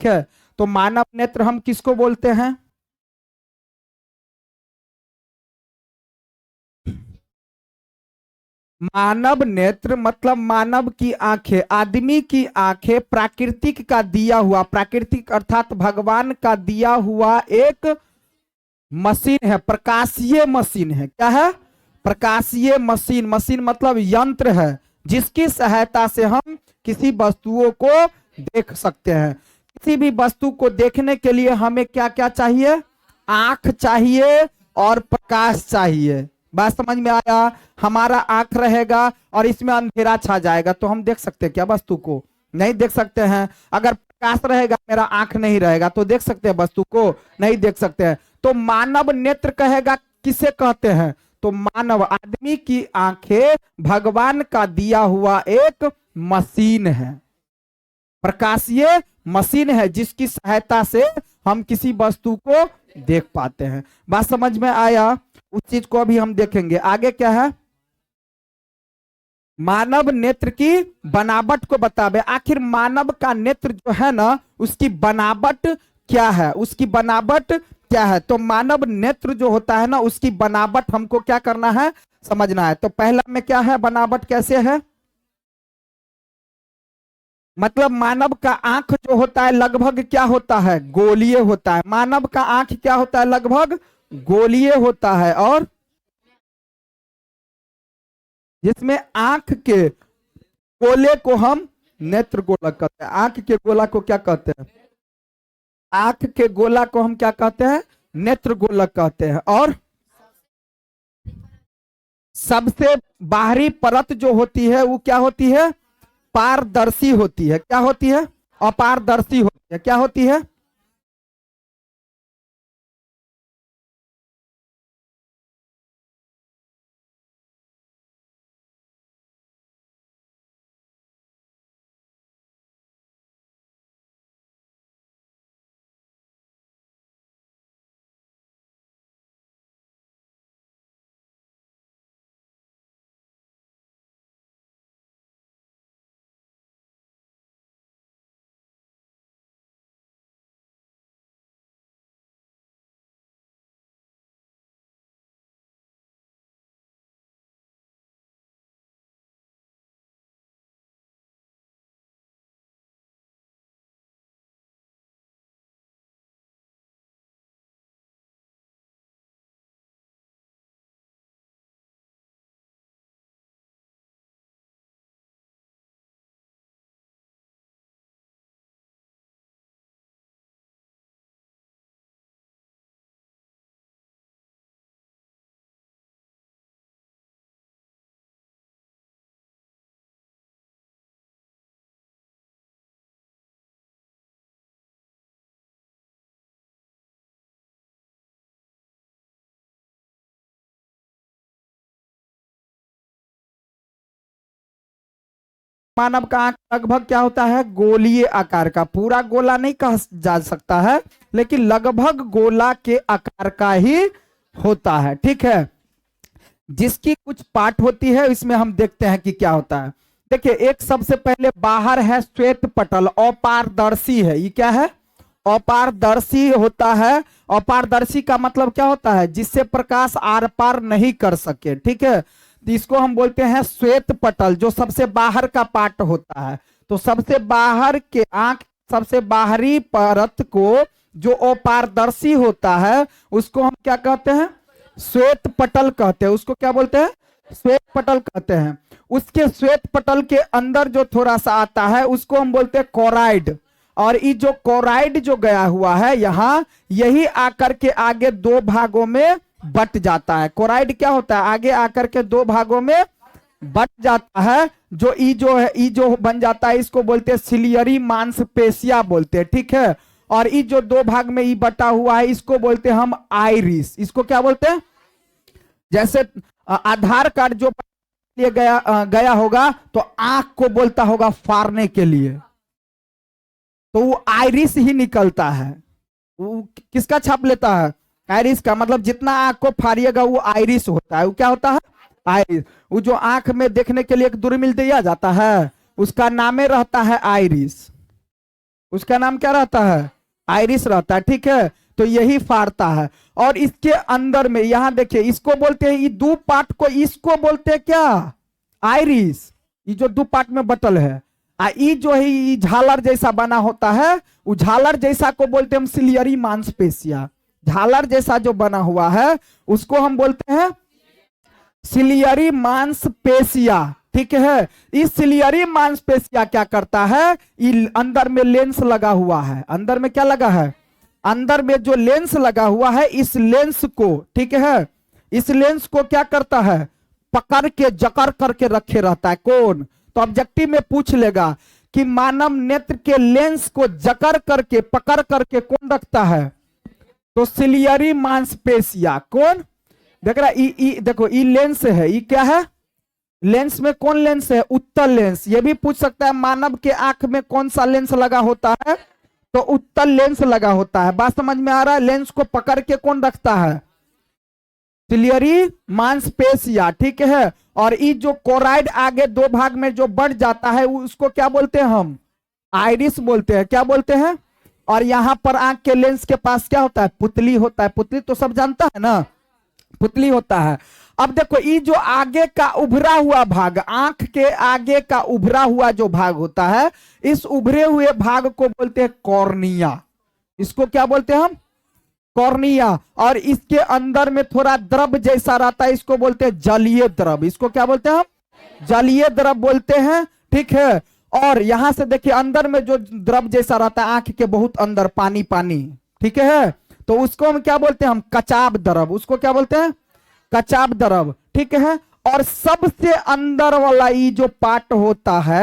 ठीक है। तो मानव नेत्र हम किसको बोलते हैं? मानव नेत्र मतलब मानव की आंखें, आदमी की आंखें प्राकृतिक का दिया हुआ, प्राकृतिक अर्थात भगवान का दिया हुआ एक मशीन है, प्रकाशीय मशीन है। क्या है? प्रकाशीय मशीन। मशीन मतलब यंत्र है जिसकी सहायता से हम किसी वस्तुओं को देख सकते हैं। किसी भी वस्तु को देखने के लिए हमें क्या क्या चाहिए? आंख चाहिए और प्रकाश चाहिए। बात समझ में आया? हमारा आंख रहेगा और इसमें अंधेरा छा जाएगा तो हम देख सकते हैं क्या वस्तु को? नहीं देख सकते हैं। अगर प्रकाश रहेगा, मेरा आंख नहीं रहेगा, तो देख सकते हैं वस्तु को? नहीं देख सकते हैं। तो मानव नेत्र कहेगा किसे कहते हैं? तो मानव, आदमी की आंखें भगवान का दिया हुआ एक मशीन है, प्रकाशीय मशीन है जिसकी सहायता से हम किसी वस्तु को देख पाते हैं। बात समझ में आया? उस चीज को अभी हम देखेंगे। आगे क्या है? मानव नेत्र की बनावट को बतावे। आखिर मानव का नेत्र जो है ना, उसकी बनावट क्या है? उसकी बनावट क्या है? तो मानव नेत्र जो होता है ना, उसकी बनावट हमको क्या करना है? समझना है। तो पहला में क्या है? बनावट कैसे है? मतलब मानव का आंख जो होता है लगभग क्या होता है? गोलीय होता है। मानव का आंख क्या होता है? लगभग गोलीय होता है। और जिसमें आंख के गोले को हम नेत्र गोलक कहते हैं। आंख के गोला को क्या कहते हैं? आंख के गोला को हम क्या कहते हैं? नेत्र गोलक कहते हैं। और सबसे बाहरी परत जो होती है वो क्या होती है? पारदर्शी होती है। क्या होती है? अपारदर्शी होती है। क्या होती है? मानव का आंख लगभग क्या होता है? गोलीय आकार का। पूरा गोला नहीं कहा जा सकता है, लेकिन लगभग गोला के आकार का ही होता है। ठीक है। जिसकी कुछ पार्ट होती है, इसमें हम देखते हैं कि क्या होता है। देखिए, एक सबसे पहले बाहर है श्वेत पटल, अपारदर्शी है। ये क्या है? अपारदर्शी होता है। अपारदर्शी का मतलब क्या होता है? जिससे प्रकाश आर पार नहीं कर सके। ठीक है। तो इसको हम बोलते हैं श्वेत पटल, जो सबसे बाहर का पार्ट होता है। तो सबसे बाहर के आंख, सबसे बाहरी परत को जो अपारदर्शी होता है उसको हम क्या कहते हैं? श्वेत पटल कहते हैं। उसको क्या बोलते हैं? श्वेत पटल कहते हैं। उसके श्वेत पटल के अंदर जो थोड़ा सा आता है उसको हम बोलते हैं कोराइड। और ये जो कोराइड जो गया हुआ है यहाँ, यही आकर के आगे दो भागों में बट जाता है। कोराइड क्या होता है? आगे आकर के दो भागों में बट जाता है। जो ई जो है, ई जो बन जाता है, इसको बोलते हैं सिलियरी मांसपेशिया बोलते हैं। ठीक है। और ई जो दो भाग में ई बटा हुआ है, इसको बोलते हैं हम आइरिस। इसको क्या बोलते हैं? जैसे आधार कार्ड जो लिए गया होगा तो आंख को बोलता होगा फाड़ने के लिए, तो वो आइरिस ही निकलता है। वो किसका छाप लेता है? आइरिस का। मतलब जितना आंख को फाड़िएगा वो आइरिस होता है। वो क्या होता है? आइरिस। वो जो आंख में देखने के लिए एक दूरबीन दिया जाता है, उसका नामे रहता है आइरिस। उसका नाम क्या रहता है? आइरिस रहता है, ठीक है। तो यही फाड़ता है। और इसके अंदर में यहां देखिए, इसको बोलते हैं, ये दो पार्ट को इसको बोलते हैं क्या? आइरिस। ये जो दो पार्ट में बटल है, ये जो है ये झालर जैसा बना होता है, वो झालर जैसा को बोलते हैं हम सिलियरी मांसपेशिया। झालर जैसा जो बना हुआ है उसको हम बोलते हैं सिलियरी मांसपेशिया, ठीक है। इस सिलियरी मांसपेशिया क्या करता है, अंदर में लेंस लगा हुआ है। अंदर में क्या लगा है? अंदर में जो लेंस लगा हुआ है, इस लेंस को, ठीक है, इस लेंस को क्या करता है? पकड़ के जकड़ करके रखे रहता है। कौन? तो ऑब्जेक्टिव में पूछ लेगा कि मानव नेत्र के लेंस को जकड़ करके पकड़ करके कौन रखता है? तो सिलियरी मांसपेशिया। कौन? देख रहा है, देखो ये लेंस है, ये क्या है? लेंस में कौन लेंस है? उत्तल लेंस। ये भी पूछ सकता है मानव के आंख में कौन सा लेंस लगा होता है? तो उत्तल लेंस लगा होता है। बात समझ में आ रहा है? लेंस को पकड़ के कौन रखता है? सिलियरी मांसपेशिया, ठीक है। और ये जो कोराइड आगे दो भाग में जो बढ़ जाता है उसको क्या बोलते हैं हम? आइरिस बोलते हैं। क्या बोलते हैं? और यहां पर आंख के लेंस के पास क्या होता है? पुतली होता है। पुतली तो सब जानता है ना, पुतली होता है। अब देखो ये जो आगे का उभरा हुआ भाग, आंख के आगे का उभरा हुआ जो भाग होता है, इस उभरे हुए भाग को बोलते हैं कॉर्निया। इसको क्या बोलते हैं हम? कॉर्निया। और इसके अंदर में थोड़ा द्रव जैसा रहता है, इसको बोलते हैं जलीय द्रव। इसको क्या बोलते हैं हम? जलीय द्रव बोलते हैं, ठीक है। और यहां से देखिए अंदर में जो द्रव जैसा रहता है, आंख के बहुत अंदर पानी पानी, ठीक है, तो उसको हम क्या बोलते हैं? हम कचाब द्रव। उसको क्या बोलते हैं? कचाब द्रव, ठीक है। और सबसे अंदर वाला ये जो पार्ट होता है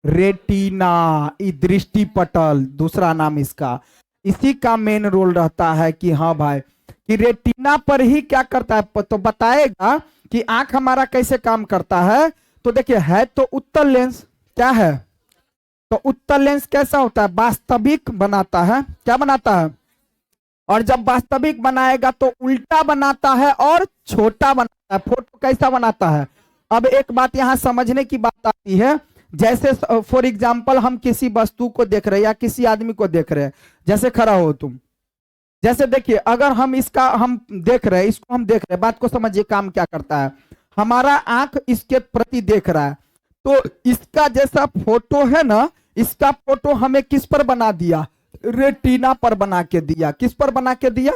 रेटिना, ये दृष्टि पटल दूसरा नाम इसका, इसी का मेन रोल रहता है कि हाँ भाई, कि रेटिना पर ही क्या करता है, तो बताएगा कि आंख हमारा कैसे काम करता है। तो देखिए, है तो उत्तल लेंस, क्या है? तो उत्तल लेंस कैसा होता है? वास्तविक बनाता है। क्या बनाता है? और जब वास्तविक बनाएगा तो उल्टा बनाता है और छोटा बनाता है। फोटो कैसा बनाता है? अब एक बात यहां समझने की बात आती है, जैसे फॉर एग्जांपल हम किसी वस्तु को देख रहे हैं या किसी आदमी को देख रहे हैं, जैसे खड़ा हो तुम, जैसे देखिए अगर हम इसका हम देख रहे हैं, इसको हम देख रहे हैं, बात को समझिए काम क्या करता है। हमारा आंख इसके प्रति देख रहा है, तो इसका जैसा फोटो है ना, इसका फोटो हमें किस पर बना दिया? रेटिना पर बना के दिया। किस पर बना के दिया?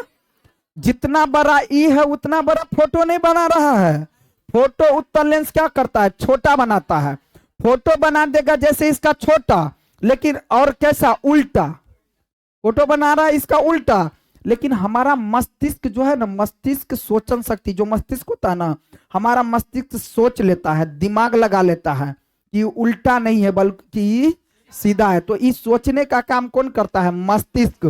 जितना बड़ा ई है उतना बड़ा फोटो नहीं बना रहा है। फोटो उत्तल लेंस क्या करता है? छोटा बनाता है। फोटो बना देगा जैसे इसका छोटा, लेकिन और कैसा? उल्टा। फोटो बना रहा है इसका उल्टा, लेकिन हमारा मस्तिष्क जो है ना, मस्तिष्क सोचन शक्ति, जो मस्तिष्क होता है ना, हमारा मस्तिष्क सोच लेता है, दिमाग लगा लेता है कि उल्टा नहीं है बल्कि सीधा है। तो इस सोचने का काम कौन करता है? मस्तिष्क,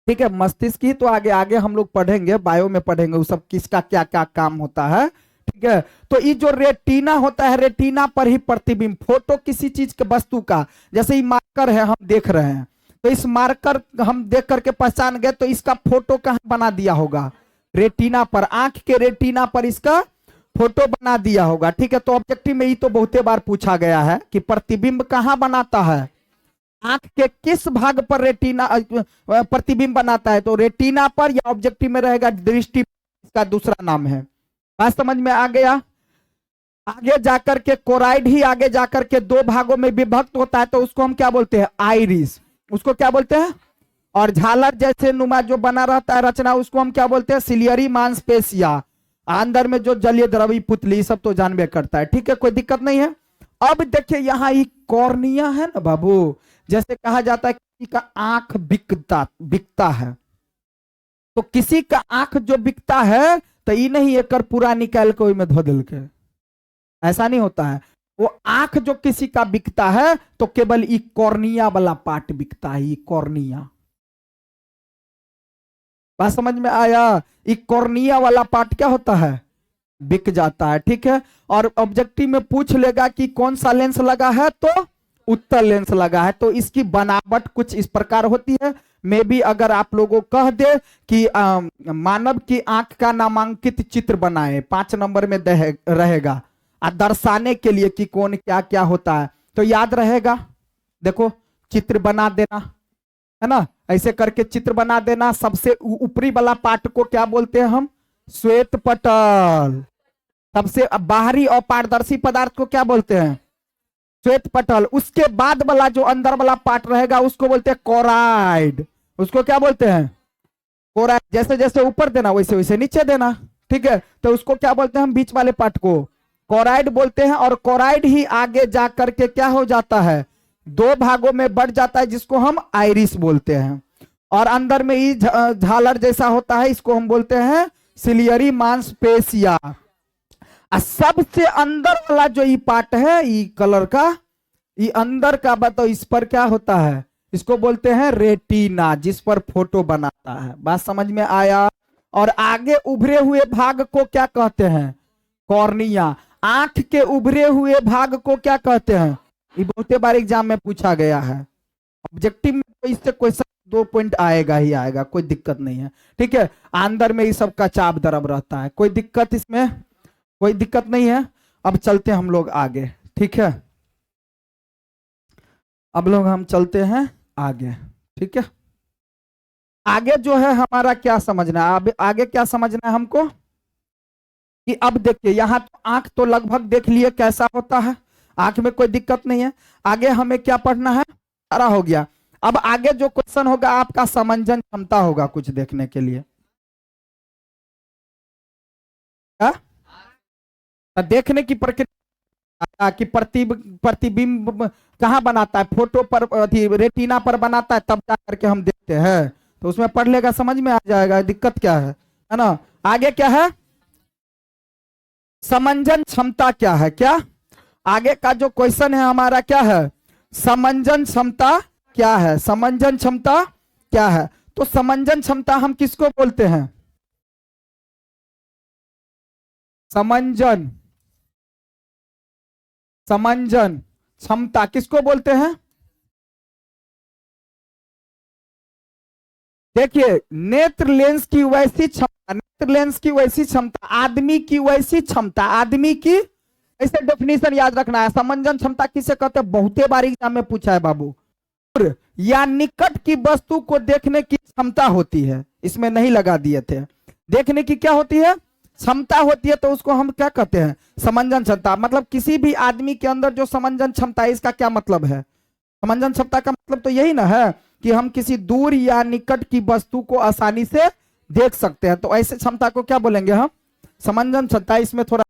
ठीक है। मस्तिष्क ही तो आगे आगे हम लोग पढ़ेंगे, बायो में पढ़ेंगे वो सब, किसका क्या क्या काम होता है, ठीक है। तो ये जो रेटिना होता है, रेटिना पर ही प्रतिबिंब, फोटो किसी चीज के वस्तु का, जैसे ये मार्कर है हम देख रहे हैं, तो इस मार्कर हम देख करके पहचान गए, तो इसका फोटो कहाँ बना दिया होगा? रेटिना पर, आंख के रेटिना पर इसका फोटो बना दिया होगा, ठीक है। तो ऑब्जेक्टिव में ये तो बहुते बार पूछा गया है कि प्रतिबिंब कहाँ बनाता है? आंख के किस भाग पर रेटिना प्रतिबिंब बनाता है? तो रेटिना पर, या ऑब्जेक्टिव में रहेगा दृष्टि, इसका दूसरा नाम है। बात समझ में आ गया? आगे जाकर के कोराइड ही आगे जाकर के दो भागों में विभक्त होता है, तो उसको हम क्या बोलते हैं? आइरिस। उसको क्या बोलते हैं? और झालर जैसे नुमा जो बना रहता है रचना, उसको हम क्या बोलते हैं? सिलियरी मांसपेशिया। अंदर में जो जलीय द्रवी पुतली, सब तो जानबे करता है, ठीक है, कोई दिक्कत नहीं है। अब देखिए यहाँ ये कॉर्निया है ना बाबू, जैसे कहा जाता है किसी का आंख बिकता है, तो किसी का आंख जो बिकता है तो ये नहीं एक पूरा निकाल के में धो दिल के, ऐसा नहीं होता है। वो आंख जो किसी का बिकता है तो केवल ये कॉर्निया वाला पार्ट बिकता है, ये कॉर्निया। बात समझ में आया? ये कॉर्निया वाला पार्ट क्या होता है? बिक जाता है, ठीक है। और ऑब्जेक्टिव में पूछ लेगा कि कौन सा लेंस लगा है, तो उत्तल लेंस लगा है। तो इसकी बनावट कुछ इस प्रकार होती है। मे भी अगर आप लोगों को कह दे कि मानव की आंख का नामांकित चित्र बनाए, 5 नंबर में रहेगा, दर्शाने के लिए कि कौन क्या क्या होता है, तो याद रहेगा। देखो चित्र बना देना, है ना, ऐसे करके चित्र बना देना। सबसे ऊपरी वाला पार्ट को क्या बोलते हैं हम? श्वेत पटल। सबसे बाहरी और पारदर्शी पदार्थ को क्या बोलते हैं? श्वेत पटल। उसके बाद वाला जो अंदर वाला पार्ट रहेगा उसको बोलते हैं कोराइड। उसको क्या बोलते हैं? कोराइड। जैसे जैसे ऊपर देना वैसे वैसे नीचे देना, ठीक है। तो उसको क्या बोलते हैं हम? बीच वाले पार्ट को कोराइड बोलते हैं। और कोराइड ही आगे जा करके क्या हो जाता है? दो भागों में बढ़ जाता है, जिसको हम आइरिस बोलते हैं। और अंदर में ही झालर जैसा होता है, इसको हम बोलते हैं सिलियरी मांसपेशिया। सबसे अंदर वाला जो ये पार्ट है, ये कलर का, ये अंदर का बताओ, इस पर क्या होता है? इसको बोलते हैं रेटिना, जिस पर फोटो बनाता है। बात समझ में आया? और आगे उभरे हुए भाग को क्या कहते हैं? कॉर्निया। आंख के उभरे हुए भाग को क्या कहते हैं? ये बहुत बार एग्जाम में पूछा गया है। ऑब्जेक्टिव में तो इससे क्वेश्चन 2 पॉइंट आएगा ही आएगा, कोई दिक्कत नहीं है, ठीक है। अंदर में ये सब का चाप दरब रहता है, कोई दिक्कत इसमें कोई दिक्कत नहीं है। अब चलते हैं हम लोग आगे, ठीक है। अब लोग हम चलते हैं आगे, ठीक है। आगे जो है हमारा क्या समझना है? अब आगे क्या समझना है हमको कि अब देखिए, यहां तो आंख तो लगभग देख लिए कैसा होता है, आंख में कोई दिक्कत नहीं है। आगे हमें क्या पढ़ना है? सारा हो गया। अब आगे जो क्वेश्चन होगा आपका समंजन क्षमता होगा कुछ देखने के लिए। देखने की प्रक्रिया कि प्रतिबिंब कहाँ बनाता है? फोटो पर, रेटिना पर बनाता है, तब जा करके हम देखते हैं। तो उसमें पढ़ लेगा, समझ में आ जाएगा, दिक्कत क्या है ना। आगे क्या है? समंजन क्षमता क्या है? क्या आगे का जो क्वेश्चन है हमारा क्या है? समंजन क्षमता क्या है? समंजन क्षमता क्या है? तो समंजन क्षमता हम किसको बोलते हैं? समंजन समंजन क्षमता किसको बोलते हैं? देखिए, नेत्र लेंस की वैसी क्षमता, नेत्र लेंस की वैसी क्षमता, आदमी की वैसी क्षमता, आदमी की, ऐसे डेफिनेशन याद रखना है। समंजन क्षमता किसे कहते हैं? बहुते बार एग्जाम में पूछा है बाबू। या निकट की वस्तु को देखने की क्षमता होती है, इसमें नहीं लगा दिए थे। देखने की क्या होती है? क्षमता होती है, तो उसको हम क्या कहते हैं? समंजन क्षमता। मतलब किसी भी आदमी के अंदर जो समंजन क्षमता है, इसका क्या मतलब है? समंजन क्षमता का मतलब तो यही ना है कि हम किसी दूर या निकट की वस्तु को आसानी से देख सकते हैं। तो ऐसे क्षमता को क्या बोलेंगे हम? समंजन क्षमता। इसमें थोड़ा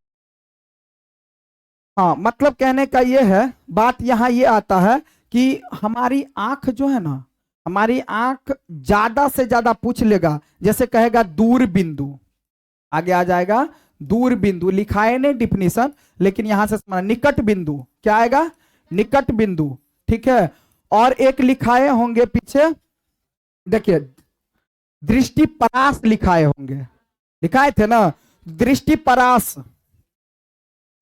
हाँ, मतलब कहने का ये है, बात यहाँ ये आता है कि हमारी आंख जो है ना, हमारी आंख ज्यादा से ज्यादा पूछ लेगा, जैसे कहेगा दूर बिंदु, आगे आ जाएगा दूर बिंदु, लिखा है नहीं डिफिनीशन, लेकिन यहां से समझना। निकट बिंदु क्या आएगा? निकट बिंदु, ठीक है। और एक लिखाए होंगे पीछे, देखिए दृष्टि परास लिखाए होंगे, लिखाए थे ना, दृष्टि परास,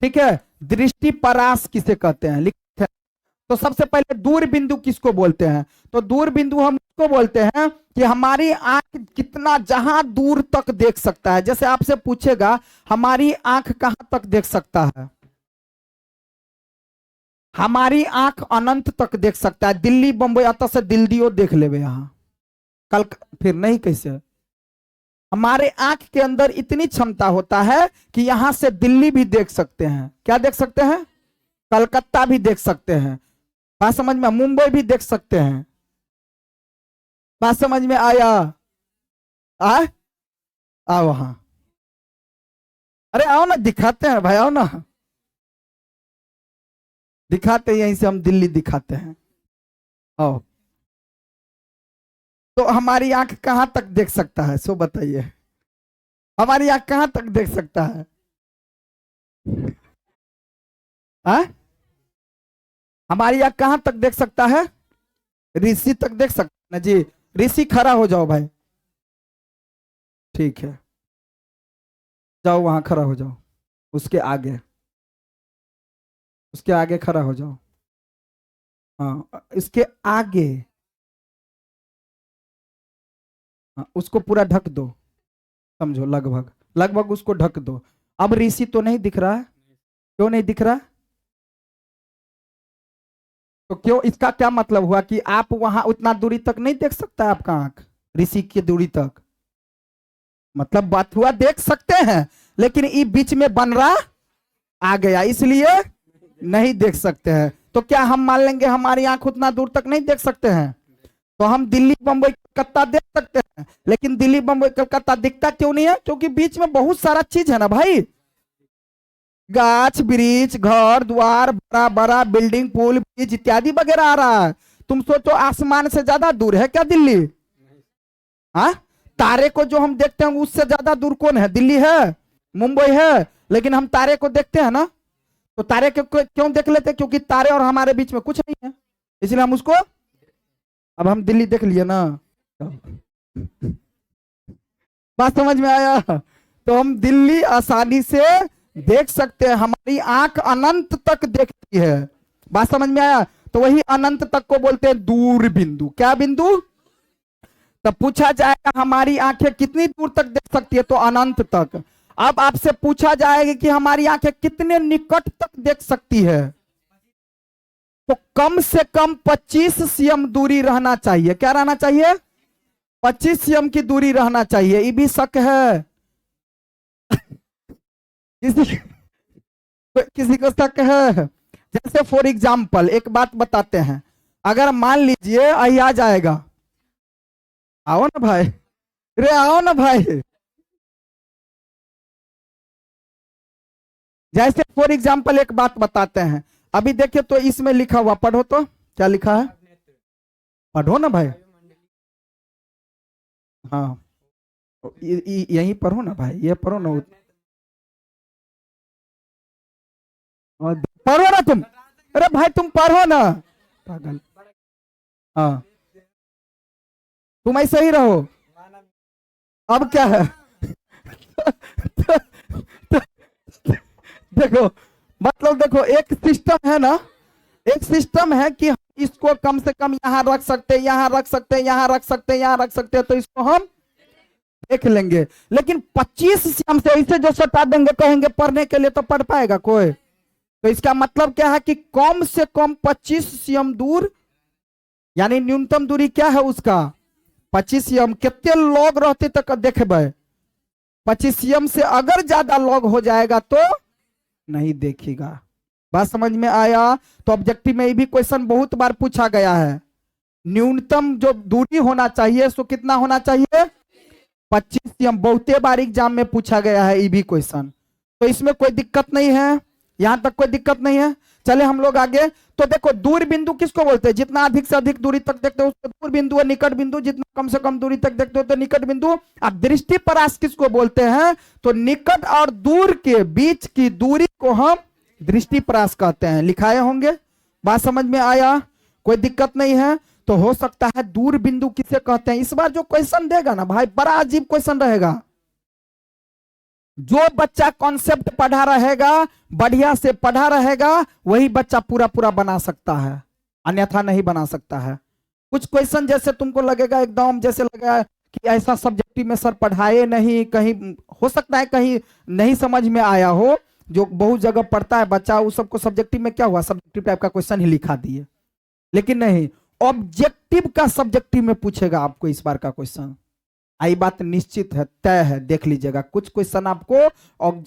ठीक है। दृष्टि परास किसे कहते हैं? लिखते हैं। तो सबसे पहले दूर बिंदु किसको बोलते हैं? तो दूर बिंदु हम उसको बोलते हैं कि हमारी आंख कितना, जहां दूर तक देख सकता है। जैसे आपसे पूछेगा हमारी आंख कहां तक देख सकता है? हमारी आंख अनंत तक देख सकता है। दिल्ली बंबई अत से दिल्लियो देख लेवे यहां, कल फिर नहीं कैसे? हमारे आंख के अंदर इतनी क्षमता होता है कि यहां से दिल्ली भी देख सकते हैं। क्या देख सकते हैं? कलकत्ता भी देख सकते हैं। बात समझ में? मुंबई भी देख सकते हैं। बात समझ में आया? आओ वहां, अरे आओ ना, दिखाते हैं भाई, आओ ना, दिखाते हैं, यहीं से हम दिल्ली दिखाते हैं, आओ। तो हमारी आंख कहां तक देख सकता है? सो बताइए, हमारी आंख कहां तक देख सकता है? आ? हमारी आंख कहां तक देख सकता है? ऋषि तक देख सकता है ना जी। ऋषि खड़ा हो जाओ भाई, ठीक है, जाओ वहां खड़ा हो जाओ, उसके आगे, उसके आगे खड़ा हो जाओ। हाँ, इसके आगे, हाँ, उसको पूरा ढक दो, समझो, लगभग लगभग उसको ढक दो। अब ऋषि तो नहीं दिख रहा है, क्यों नहीं दिख रहा? तो क्यों, इसका क्या मतलब हुआ कि आप वहां उतना दूरी तक नहीं देख सकता है आपका आंख, ऋषि की दूरी तक? मतलब बात हुआ देख सकते हैं, लेकिन ये बीच में बन रहा आ गया, इसलिए नहीं देख सकते हैं। तो क्या हम मान लेंगे हमारी आंख उतना दूर तक नहीं देख सकते हैं? तो हम दिल्ली बम्बई कलकत्ता देख सकते हैं, लेकिन दिल्ली बम्बई कलकत्ता दिखता क्यों नहीं है? क्योंकि बीच में बहुत सारा चीज है ना भाई, गाछ वृक्ष घर द्वार बड़ा बड़ा बिल्डिंग पुल ब्रिज इत्यादि वगैरह आ रहा है। तुम सोचो आसमान से ज्यादा दूर है क्या दिल्ली? हाँ, तारे को जो हम देखते हैं उससे ज्यादा दूर कौन है? दिल्ली है, मुंबई है, लेकिन हम तारे को देखते हैं ना। तो तारे को क्यों देख लेते? क्योंकि तारे और हमारे बीच में कुछ नहीं है, इसलिए हम उसको, अब हम दिल्ली देख लिए ना, बात समझ में आया? तो हम दिल्ली आसानी से देख सकते हैं, हमारी आंख अनंत तक देखती है। बात समझ में आया? तो वही अनंत तक को बोलते हैं दूर बिंदु। क्या बिंदु? तब पूछा जाएगा हमारी आंखें कितनी दूर तक देख सकती है, तो अनंत तक। अब आपसे पूछा जाएगा कि हमारी आंखें कितने निकट तक देख सकती है, तो कम से कम 25 सीएम दूरी रहना चाहिए। क्या रहना चाहिए? 25 सीएम की दूरी रहना चाहिए। ये भी शक है किसी को शक है? जैसे फॉर एग्जाम्पल एक बात बताते हैं, अगर मान लीजिए आ जाएगा, आओ ना भाई, रे आओ ना भाई, जैसे फॉर एग्जाम्पल एक बात बताते हैं, अभी देखिए तो इसमें लिखा हुआ, पढ़ो तो क्या लिखा है, पढ़ो ना भाई। हाँ, यही पढ़ो ना भाई, ये पढ़ो ना, पढ़ो ना तुम, अरे भाई तुम पढ़ो ना पागल। हाँ, तुम ऐसे ही रहो, अब क्या है? देखो, मतलब देखो, एक सिस्टम है ना, एक सिस्टम है कि इसको कम से कम यहाँ रख सकते हैं, यहाँ रख सकते हैं, यहाँ रख सकते हैं, यहाँ रख सकते हैं, तो इसको हम देख लेंगे। लेकिन 25 सीएम से इसे जो सटा देंगे, कहेंगे पढ़ने के लिए, तो पढ़ पाएगा कोई? तो इसका मतलब क्या है कि कम से कम 25 सीएम दूर, यानी न्यूनतम दूरी क्या है उसका? 25 सीएम। कितने लोग रहते तक देखेबे? 25 सीएम से अगर ज्यादा लोग हो जाएगा तो नहीं देखेगा। बात समझ में आया? तो ऑब्जेक्टिव में भी क्वेश्चन बहुत बार पूछा गया है, न्यूनतम जो दूरी होना चाहिए सो कितना होना चाहिए? 25 सीएम। बहुते बार एग्जाम में पूछा गया है ये भी क्वेश्चन, तो इसमें कोई दिक्कत नहीं है, यहां तक कोई दिक्कत नहीं है। चले हम लोग आगे। तो देखो, दूर बिंदु किसको बोलते हैं? जितना अधिक से अधिक दूरी तक देखते हो उसको दूर बिंदु, और निकट बिंदु जितना कम से कम दूरी तक देखते हो तो निकट बिंदु। अब दृष्टि परास किसको बोलते हैं? तो निकट और दूर के बीच की दूरी को हम दृष्टि परास कहते हैं। लिखाए होंगे, बात समझ में आया? कोई दिक्कत नहीं है। तो हो सकता है दूर बिंदु किसे कहते हैं। इस बार जो क्वेश्चन देगा ना भाई, बड़ा अजीब क्वेश्चन रहेगा। जो बच्चा कॉन्सेप्ट पढ़ा रहेगा, बढ़िया से पढ़ा रहेगा, वही बच्चा पूरा पूरा बना सकता है, अन्यथा नहीं बना सकता है। कुछ क्वेश्चन जैसे तुमको लगेगा एकदम जैसे लगेगा कि ऐसा सब्जेक्टिव में सर पढ़ाए नहीं, कहीं हो सकता है कहीं नहीं समझ में आया हो, जो बहुत जगह पढ़ता है बच्चा, उस सबको सब्जेक्टिव में क्या हुआ, सब्जेक्टिव टाइप का क्वेश्चन ही लिखा दिए। लेकिन नहीं, ऑब्जेक्टिव का सब्जेक्टिव में पूछेगा आपको इस बार का क्वेश्चन। आई बात निश्चित है, तय है, देख लीजिएगा। कुछ क्वेश्चन आपको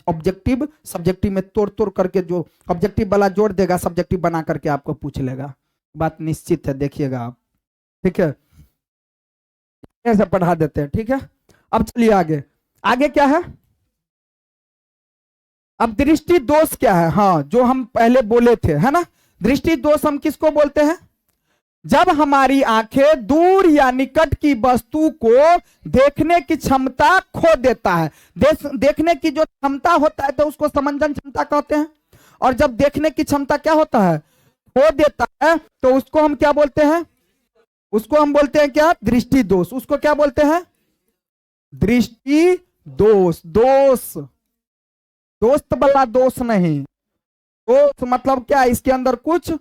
ऑब्जेक्टिव सब्जेक्टिव में तोड़ तोड़ करके, जो ऑब्जेक्टिव वाला जोड़ देगा सब्जेक्टिव बना करके आपको पूछ लेगा, बात निश्चित है, देखिएगा आप। ठीक है, ऐसे पढ़ा देते हैं। ठीक है, अब चलिए आगे। आगे क्या है? अब दृष्टि दोष क्या है? हाँ, जो हम पहले बोले थे, है ना, दृष्टि दोष हम किसको बोलते हैं? जब हमारी आंखें दूर या निकट की वस्तु को देखने की क्षमता खो देता है। देखने की जो क्षमता होता है तो उसको समंजन क्षमता कहते हैं, और जब देखने की क्षमता क्या होता है, खो देता है, तो उसको हम क्या बोलते हैं? उसको हम बोलते हैं क्या? दृष्टि दोष। उसको क्या बोलते हैं? दृष्टि दोष। दोष, दोस्त वाला दोष नहीं। दोष मतलब क्या? इसके अंदर कुछ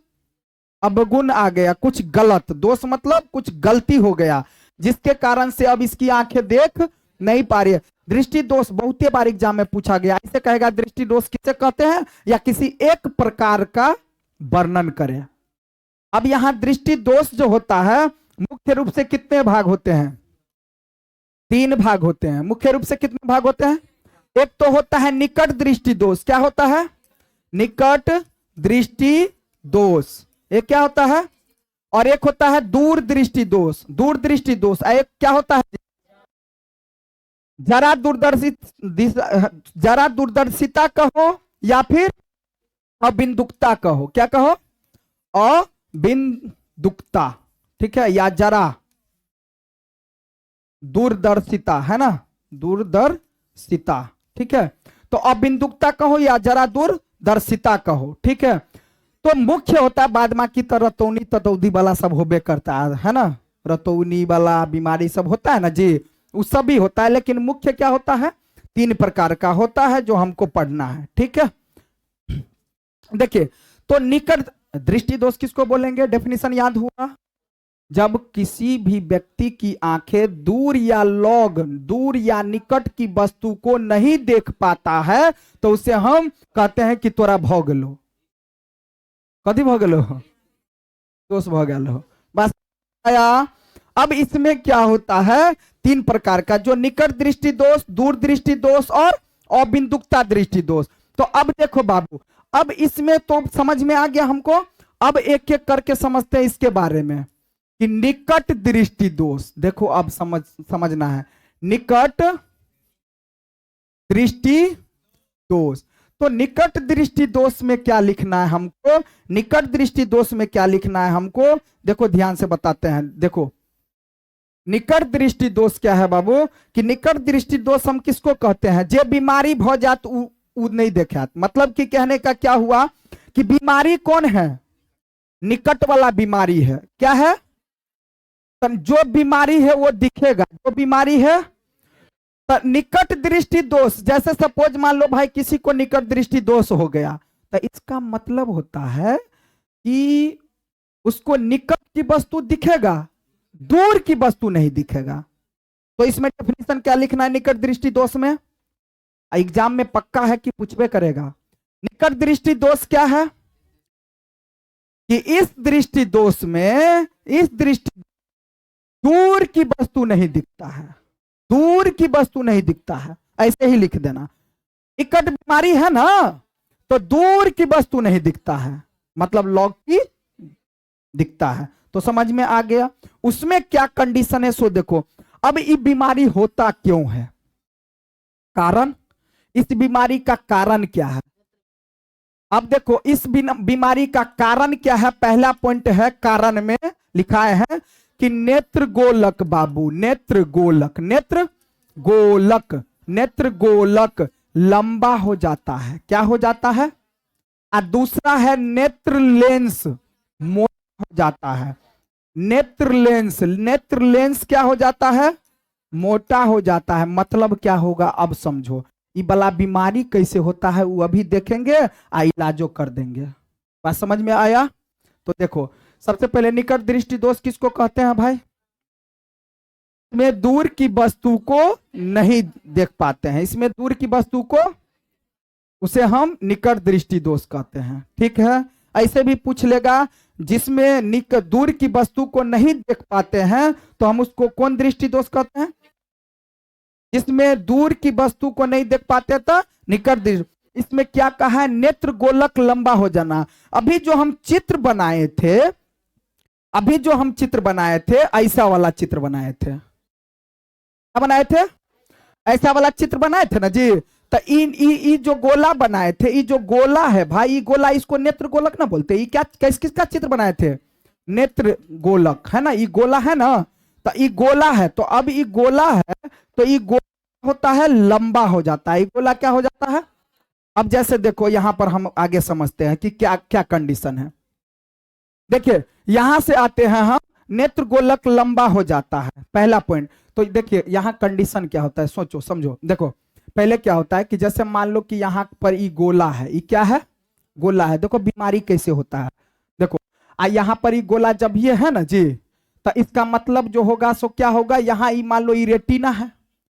अवगुण आ गया, कुछ गलत। दोष मतलब कुछ गलती हो गया, जिसके कारण से अब इसकी आंखें देख नहीं पा रही है। दृष्टि दोष बहुते बार एग्जाम में पूछा गया। इसे कहेगा दृष्टि दोष किसे कहते हैं, या किसी एक प्रकार का वर्णन करें। अब यहाँ दृष्टि दोष जो होता है मुख्य रूप से कितने भाग होते हैं? 3 भाग होते हैं। मुख्य रूप से कितने भाग होते हैं? एक तो होता है निकट दृष्टि दोष। क्या होता है? निकट दृष्टि दोष। एक क्या होता है? और एक होता है दूर दृष्टि दोष। दूर दृष्टि दोष। एक क्या होता है? जरा दूरदर्शिता कहो या फिर अबिंदुकता कहो। क्या कहो? अबिंदुकता, ठीक है, या जरा दूरदर्शिता, है ना, दूरदर्शिता, ठीक है। तो अबिंदुकता कहो या जरा दूरदर्शिता कहो, ठीक है। तो मुख्य होता है बाद बाकी तो रतौनी ततौदी वाला सब होबे करता है ना, रतौनी वाला बीमारी सब होता है ना जी, वो सब भी होता है। लेकिन मुख्य क्या होता है? 3 प्रकार का होता है जो हमको पढ़ना है, ठीक है। देखिए, तो निकट दृष्टि दोष किसको बोलेंगे? डेफिनेशन याद हुआ? जब किसी भी व्यक्ति की आंखें दूर या लौग, दूर या निकट की वस्तु को नहीं देख पाता है तो उसे हम कहते हैं कि तोरा भोग लो। कभी भोग लो? दोष भोग लो, बस आया। अब इसमें क्या होता है? 3 प्रकार का, जो निकट दृष्टि दोष, दूर दृष्टि दोष और अबिंदुकता दृष्टि दोष। तो अब देखो बाबू, अब इसमें तो समझ में आ गया हमको। अब एक एक करके समझते हैं इसके बारे में कि निकट दृष्टि दोष। देखो अब समझना है निकट दृष्टि दोष। तो निकट दृष्टि दोष में क्या लिखना है हमको? निकट दृष्टि दोष में क्या लिखना है हमको? देखो ध्यान से बताते हैं। देखो निकट दृष्टि दोष क्या है बाबू? कि निकट दृष्टि दोष हम किसको कहते हैं? जे बीमारी भ जात उ नहीं देखा। मतलब कि कहने का क्या हुआ कि बीमारी कौन है? निकट वाला बीमारी है। क्या है? जो बीमारी है वो दिखेगा, जो बीमारी है। तो निकट दृष्टि दोष, जैसे सपोज मान लो भाई किसी को निकट दृष्टि दोष हो गया, तो इसका मतलब होता है कि उसको निकट की वस्तु दिखेगा, दूर की वस्तु नहीं दिखेगा। तो इसमें डेफिनेशन क्या लिखना है निकट दृष्टि दोष में? एग्जाम में पक्का है कि पूछबे करेगा। निकट दृष्टि दोष क्या है? कि इस दृष्टि दोष में, इस दृष्टि दूर की वस्तु नहीं दिखता है, दूर की वस्तु नहीं दिखता है, ऐसे ही लिख देना। निकट बीमारी है ना, तो दूर की वस्तु नहीं दिखता है, मतलब लौग की दिखता है। तो समझ में आ गया। उसमें क्या कंडीशन है सो देखो। अब ये बीमारी होता क्यों है? कारण, इस बीमारी का कारण क्या है? अब देखो इस बीमारी का कारण क्या है? पहला पॉइंट है, कारण में लिखा है कि नेत्र गोलक बाबू, नेत्र गोलक, नेत्र गोलक, नेत्र गोलक लंबा हो जाता है। क्या हो जाता है? और दूसरा है नेत्र लेंस मोटा हो जाता है। नेत्र लेंस, नेत्र लेंस क्या हो जाता है? मोटा हो जाता है। मतलब क्या होगा अब समझो। ये वाला बीमारी कैसे होता है वो अभी देखेंगे, आ इलाजो कर देंगे। बात समझ में आया? तो देखो सबसे पहले निकट दृष्टि दोष किसको कहते हैं भाई? इसमें दूर की वस्तु को नहीं देख पाते हैं, इसमें दूर की वस्तु को, उसे हम निकट दृष्टि दोष कहते हैं, ठीक है। ऐसे भी पूछ लेगा जिसमें दूर की वस्तु को नहीं देख पाते हैं तो हम उसको कौन दृष्टि दोष कहते हैं? जिसमें दूर की वस्तु को नहीं देख पाते तो निकट दृष्टि। इसमें क्या कहा है? नेत्र गोलक लंबा हो जाना। अभी जो हम चित्र बनाए थे, अभी जो हम चित्र बनाए थे, ऐसा वाला चित्र बनाए थे। क्या बनाए थे? ऐसा वाला चित्र बनाए थे ना जी। तो ई जो गोला बनाए थे, ये जो गोला है भाई, ये गोला, इसको नेत्र गोलक ना बोलते। ये क्या किसका चित्र बनाए थे? नेत्र गोलक, है ना, ये गोला है ना। तो ये गोला है, तो अब ये गोला है, तो ये गोला होता है लंबा हो जाता है। ये गोला क्या हो जाता है? अब जैसे देखो यहां पर हम आगे समझते हैं कि क्या क्या कंडीशन है। देखिए यहां से आते हैं हम, नेत्र गोलक लंबा हो जाता है, पहला पॉइंट। तो देखिए यहां कंडीशन क्या होता है, सोचो समझो। देखो पहले क्या होता है कि जैसे मान लो कि यहां पर ये गोला है, ये क्या है? गोला है। देखो बीमारी कैसे होता है, देखो यहां पर ये गोला जब ये है ना जी, तो इसका मतलब जो होगा सो क्या होगा? यहाँ ये मान लो ये रेटिना है,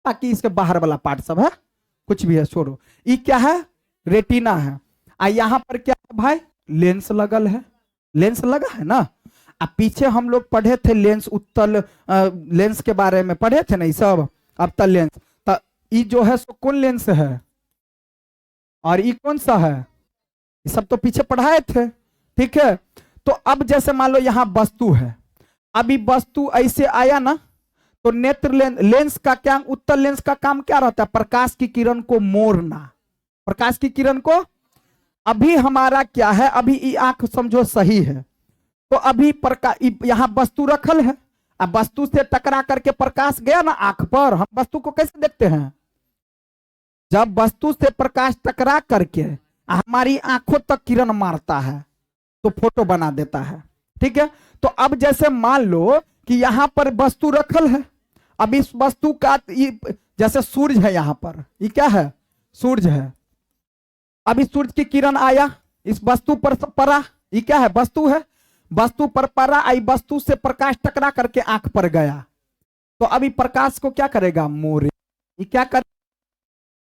बाकी इसके बाहर वाला पार्ट सब है, कुछ भी है छोड़ो। ये क्या है? रेटिना है। यहाँ पर क्या है भाई? लेंस लगल है। लेंस लगा है ना। अब पीछे हम लोग पढ़े थे लेंस उत्तल लेंस के बारे में पढ़े थे नहीं सब, अवतल लेंस। तो ये जो है सो कौन लेंस है और ये कौन सा है, ये सब तो पीछे पढ़ाए थे। ठीक है, तो अब जैसे मान लो यहाँ वस्तु है, अभी वस्तु ऐसे आया ना, तो नेत्र लेंस का क्या, उत्तल लेंस का काम क्या रहता है, प्रकाश की किरण को मोड़ना, प्रकाश की किरण को। अभी हमारा क्या है, अभी ये आंख समझो सही है, तो अभी यहाँ वस्तु रखल है, अब वस्तु से टकरा करके प्रकाश गया ना आंख पर। हम वस्तु को कैसे देखते हैं, जब वस्तु से प्रकाश टकरा करके हमारी आंखों तक किरण मारता है तो फोटो बना देता है। ठीक है, तो अब जैसे मान लो कि यहां पर वस्तु रखल है, अब इस वस्तु का जैसे सूरज है, यहां पर ये क्या है, सूरज है। अब इस सूरज की किरण आया, इस वस्तु पर पड़ा, ये क्या है, वस्तु है, वस्तु पर पड़ा, आई वस्तु से प्रकाश टकरा करके आंख पर गया, तो अभी प्रकाश को क्या करेगा, मोरे। ये क्या कर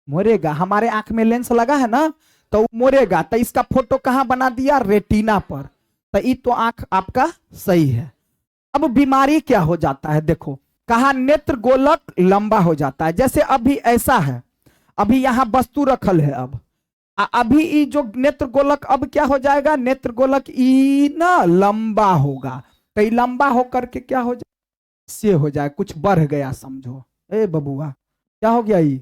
मोरेगा, हमारे आंख में लेंस लगा है ना, तो वो मोरेगा, तो इसका फोटो कहां बना दिया, रेटिना पर। तो ये तो आंख आपका सही है। अब बीमारी क्या हो जाता है, देखो कहा नेत्र गोलक लंबा हो जाता है। जैसे अभी ऐसा है, अभी यहां वस्तु रखल है, अब अभी ये जो नेत्र गोलक अब क्या हो जाएगा, नेत्र गोलक ई ना लंबा होगा, तो ये लंबा होकर के क्या हो जाए, से हो जाए, कुछ बढ़ गया समझो। ए बबुआ क्या हो गया ये,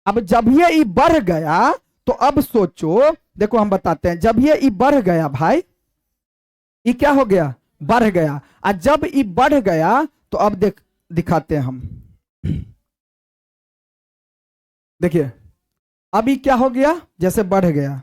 अब जब ये बढ़ गया तो अब सोचो, देखो हम बताते हैं, जब ये बढ़ गया भाई, ये क्या हो गया, बढ़ गया। और जब ये बढ़ गया तो अब दिखाते हैं हम, देखिए अभी क्या हो गया, जैसे बढ़ गया,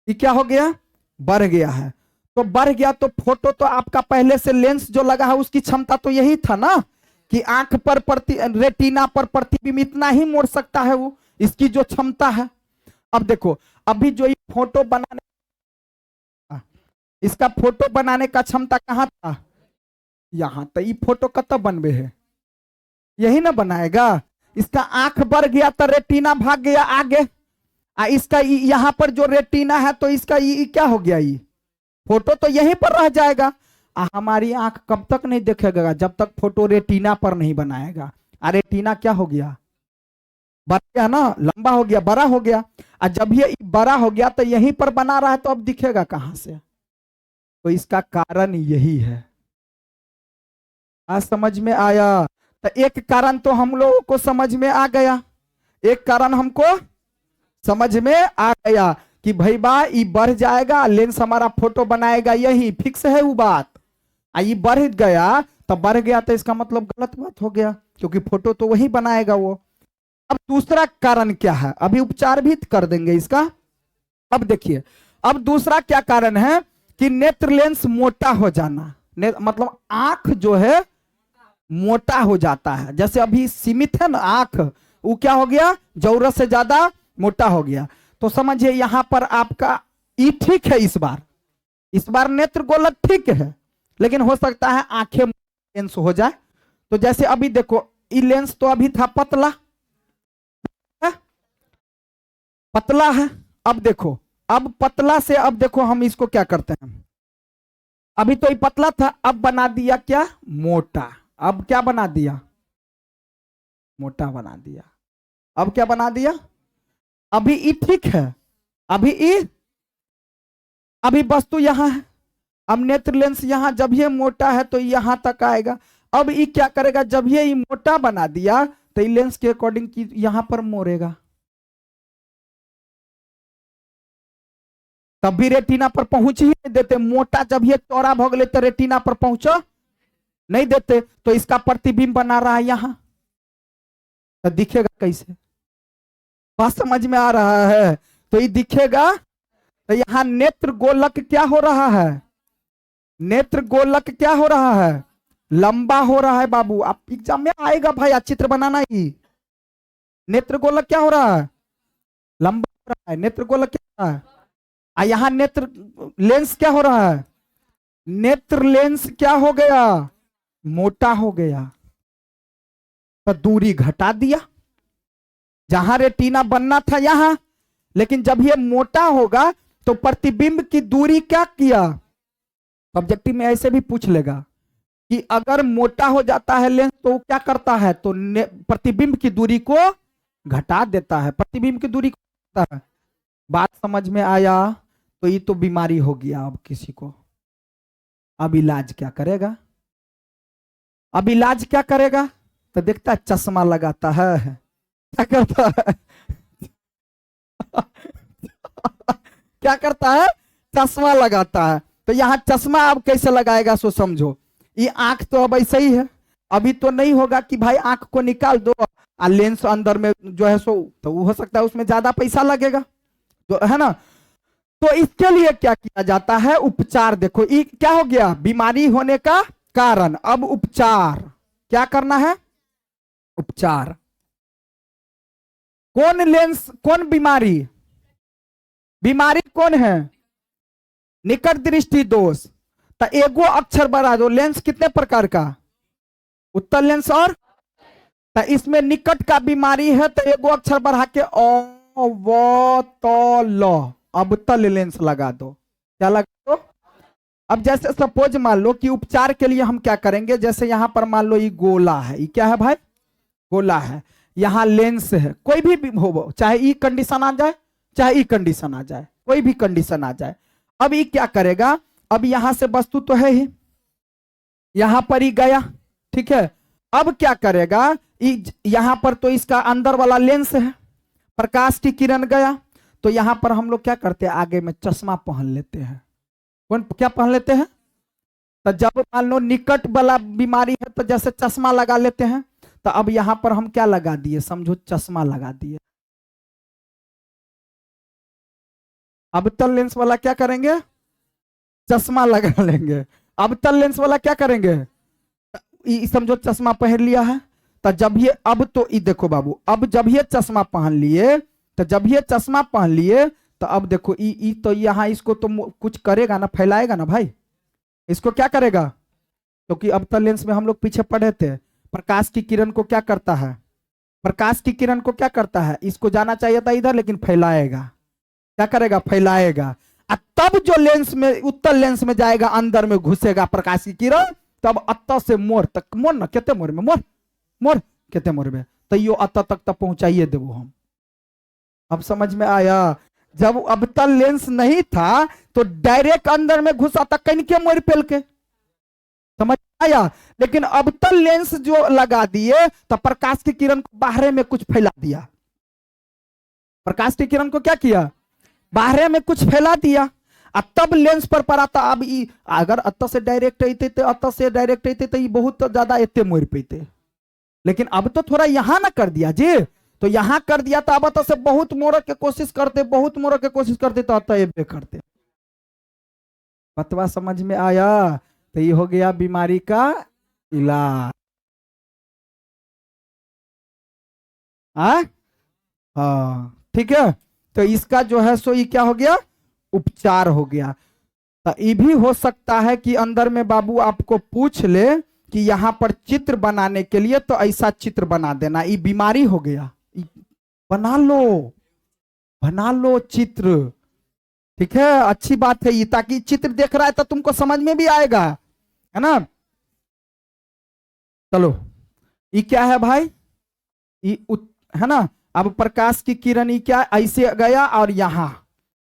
ये क्या हो गया, बढ़ गया है। तो बढ़ गया तो फोटो तो आपका पहले से लेंस जो लगा है उसकी क्षमता तो यही था ना कि आंख पर रेटिना पर प्रतिबिंब इतना ही मोड़ सकता है वो, इसकी जो क्षमता है। अब देखो अभी जो ये फोटो बनाने, इसका फोटो बनाने का क्षमता कहां था, यहां, तो ये फोटो कब बनबे है, यही ना बनाएगा। इसका आंख बढ़ गया तो रेटिना भाग गया आगे, इसका यहां पर जो रेटिना है तो इसका ये क्या हो गया, ये फोटो तो यहीं पर रह जाएगा। हमारी आंख कब तक नहीं देखेगा, जब तक फोटो रेटिना पर नहीं बनाएगा। रेटिना क्या हो गया, बढ़ गया ना, लंबा हो गया, बड़ा हो गया। और जब ये बड़ा हो गया तो यहीं पर बना रहा है, तो अब दिखेगा कहां से, तो इसका कारण यही है। आज समझ में आया, तो एक कारण तो हम लोगों को समझ में आ गया, एक कारण हमको समझ में आ गया कि भाई बा ये बढ़ जाएगा, लेंस हमारा फोटो बनाएगा, यही फिक्स है वो बात। ये बढ़ गया तो बढ़ गया, तो इसका मतलब गलत बात हो गया, क्योंकि फोटो तो वही बनाएगा वो। अब दूसरा कारण क्या है, अभी उपचार भी कर देंगे इसका। अब देखिए, अब दूसरा क्या कारण है कि नेत्र लेंस मोटा हो जाना, मतलब आंख जो है मोटा हो जाता है। जैसे अभी सीमित है ना आंख, वो क्या हो गया, जरूरत से ज्यादा मोटा हो गया। तो समझिए यहां पर आपका ई ठीक है, इस बार नेत्र गोलक ठीक है, लेकिन हो सकता है आंखें लेंस हो जाए। तो जैसे अभी देखो ई लेंस तो अभी था पतला है, पतला है। अब देखो, अब पतला से अब देखो हम इसको क्या करते हैं, अभी तो ये पतला था, अब बना दिया क्या, मोटा। अब क्या बना दिया, मोटा बना दिया। अब क्या बना दिया, अभी ई ठीक है, अभी वस्तु यहां है, अब नेत्र लेंस यहां, जब ये मोटा है तो यहां तक आएगा। अब ये क्या करेगा, जब ये मोटा बना दिया तो ये लेंस के अकॉर्डिंग की यहां पर मोड़ेगा, तब भी रेटिना पर पहुंच ही नहीं देते। मोटा जब ये चौड़ा भोग ले तो रेटिना पर पहुंचो नहीं देते, तो इसका प्रतिबिंब बना रहा है यहां, तो दिखेगा कैसे, बात समझ में आ रहा है, तो ये दिखेगा। तो यहां नेत्र गोलक क्या हो रहा है, नेत्र गोलक क्या हो रहा है, लंबा हो रहा है। बाबू आप एग्जाम में आएगा भाई, चित्र बनाना ही, नेत्र गोलक क्या हो रहा है, लंबा हो रहा है, नेत्र गोलक क्या हो रहा है। यहां नेत्र लेंस क्या हो रहा है, नेत्र लेंस क्या हो गया, मोटा हो गया, तो दूरी घटा दिया, जहां रेटिना बनना था यहां, लेकिन जब ये मोटा होगा तो प्रतिबिंब की दूरी क्या किया, ऑब्जेक्टिव में ऐसे भी पूछ लेगा कि अगर मोटा हो जाता है लेंस तो क्या करता है, तो प्रतिबिंब की दूरी को घटा देता है, प्रतिबिंब की दूरी को घटाता है। बात समझ में आया? तो ये तो बीमारी हो गया अब किसी को। अब इलाज क्या करेगा, अब इलाज क्या करेगा, तो देखता है चश्मा लगाता है, क्या करता है क्या करता है, चश्मा लगाता है। तो यहाँ चश्मा अब कैसे लगाएगा सो समझो, ये आंख तो अब ऐसे ही है, अभी तो नहीं होगा कि भाई आंख को निकाल दो और लेंस अंदर में जो है सो, तो हो सकता है उसमें ज्यादा पैसा लगेगा, तो है ना। तो इसके लिए क्या किया जाता है, उपचार। देखो ये क्या हो गया, बीमारी होने का कारण, अब उपचार क्या करना है, उपचार। कौन लेंस, कौन बीमारी, बीमारी कौन है, निकट दृष्टि दोष। तो एगो अक्षर बढ़ा दो, लेंस कितने प्रकार का, उत्तल लेंस और, तो इसमें निकट का बीमारी है तो एगो अक्षर बढ़ा के अवतल, अवतल लेंस लगा दो। क्या लगा दो, अब जैसे सपोज मान लो कि उपचार के लिए हम क्या करेंगे, जैसे यहां पर मान लो ये गोला है, ये क्या है भाई, गोला है, यहां लेंस है, कोई भी हो, चाहे ई कंडीशन आ जाए चाहे ई कंडीशन आ जाए, कोई भी कंडीशन आ जाए। अब ये क्या करेगा, अब यहां से वस्तु तो है ही, यहां पर ही गया, ठीक है। अब क्या करेगा, यहां पर तो इसका अंदर वाला लेंस है, प्रकाश की किरण गया, तो यहां पर हम लोग क्या करते हैं, आगे में चश्मा पहन लेते हैं। कौन क्या पहन लेते हैं, तो जब मान लो निकट वाला बीमारी है तो जैसे चश्मा लगा लेते हैं, तो अब यहां पर हम क्या लगा दिए, समझो चश्मा लगा दिए। अब तल लेंस वाला क्या करेंगे, चश्मा लगा लेंगे। अब तल लेंस वाला क्या करेंगे, समझो चश्मा पहन लिया है, तो जब ये, अब तो ये देखो बाबू, अब जब ये चश्मा पहन लिए, तो जब ये चश्मा पहन लिए तो अब देखो तो यहाँ इसको तो कुछ करेगा ना, फैलाएगा ना भाई, इसको क्या करेगा, क्योंकि अब तल लेंस में हम लोग पीछे पढ़े थे, प्रकाश की किरण को क्या करता है, प्रकाश की किरण को क्या करता है, इसको जाना चाहिए था इधर लेकिन फैलाएगा, क्या करेगा, फैलाएगा। तब जो लेंस में, उत्तल लेंस में जाएगा, अंदर में घुसेगा प्रकाश की किरण, तब अत्त से मोर तक, मोर ना कितने मोर में, मोर मोर कितने मोर में, तो यो अत्त तक तक पहुंचाइए देवो हम। अब समझ में आया, जब अबतल लेंस नहीं था तो डायरेक्ट अंदर में घुसा था, कहीं के मोर पेल के, समझ आया। लेकिन अबतल लेंस जो लगा दिए तो प्रकाश की किरण को बाहर में कुछ फैला दिया, प्रकाश की किरण को क्या किया, बाहर में कुछ फैला दिया, तब लेंस पर पड़ा था। अब अगर अत्त से डायरेक्ट आते तो, अत्त से डायरेक्ट आते तो ये बहुत ज्यादा एते मोर पेते, लेकिन अब तो थोड़ा यहां ना कर दिया जी, तो यहां कर दिया तो अब अत्त से बहुत मोड़ के कोशिश करते, बहुत मोड़ के कोशिश करते तो अत्त ये करते। बतवा समझ में आया, तो ये हो गया बीमारी का इलाज। हाँ ठीक है, तो इसका जो है सो ये क्या हो गया, उपचार हो गया। तो ये भी हो सकता है कि अंदर में बाबू आपको पूछ ले कि यहां पर चित्र बनाने के लिए तो ऐसा चित्र बना देना, ये बीमारी हो गया, बना लो चित्र, ठीक है, अच्छी बात है ये, ताकि चित्र देख रहा है तो तुमको समझ में भी आएगा, है ना। चलो ये क्या है भाई, ये है ना। अब प्रकाश की किरण ये क्या, ऐसे गया और यहां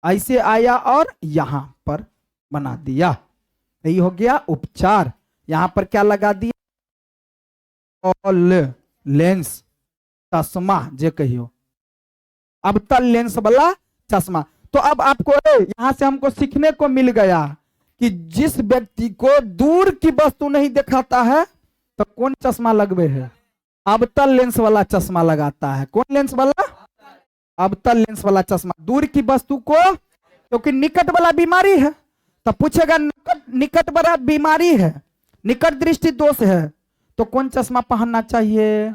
ऐसे आया और यहां पर बना दिया, ये हो गया उपचार। यहां पर क्या लगा दिया, ऑल लेंस, चश्मा जे कहियो, अब तल लेंस वाला चश्मा। तो अब आपको यहां से हमको सीखने को मिल गया कि जिस व्यक्ति को दूर की वस्तु नहीं दिखाता है तो कौन चश्मा लगवे है, अब तल लेंस वाला चश्मा लगाता है। कौन लेंस वाला, अब तल लेंस वाला चश्मा, दूर की वस्तु को, क्योंकि निकट वाला बीमारी है तो पूछेगा निकट वाला बीमारी है, निकट दृष्टि दोष है, तो कौन चश्मा पहनना चाहिए।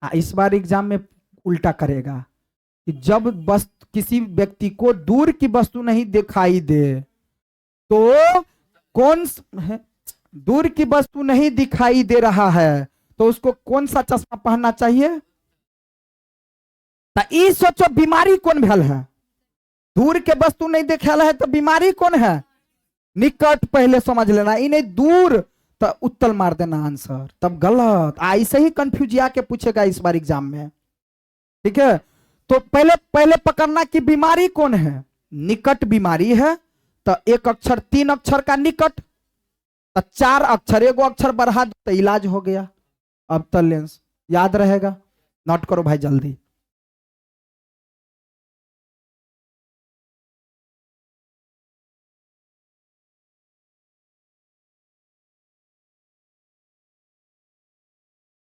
इस बार एग्जाम में उल्टा करेगा कि जब वस्तु, किसी व्यक्ति को दूर की वस्तु नहीं दिखाई दे तो कौन है, दूर की वस्तु नहीं दिखाई दे रहा है तो उसको कौन सा चश्मा पहनना चाहिए, तो ई सोचो बीमारी कौन भेल है? दूर के वस्तु नहीं देखल है तो बीमारी कौन है? निकट पहले समझ लेना, ई नहीं दूर तो उत्तल मार देना आंसर, तब गलत। ऐसे ही कंफ्यूजिया के पूछेगा इस बार एग्जाम में, ठीक है। तो पहले पहले पकड़ना कि बीमारी कौन है। निकट बीमारी है तो एक अक्षर 3 अक्षर का निकट, तो 4 अक्षर, एगो अक्षर बढ़ा दो तो इलाज हो गया। अब तो लेंस याद रहेगा, नोट करो भाई जल्दी।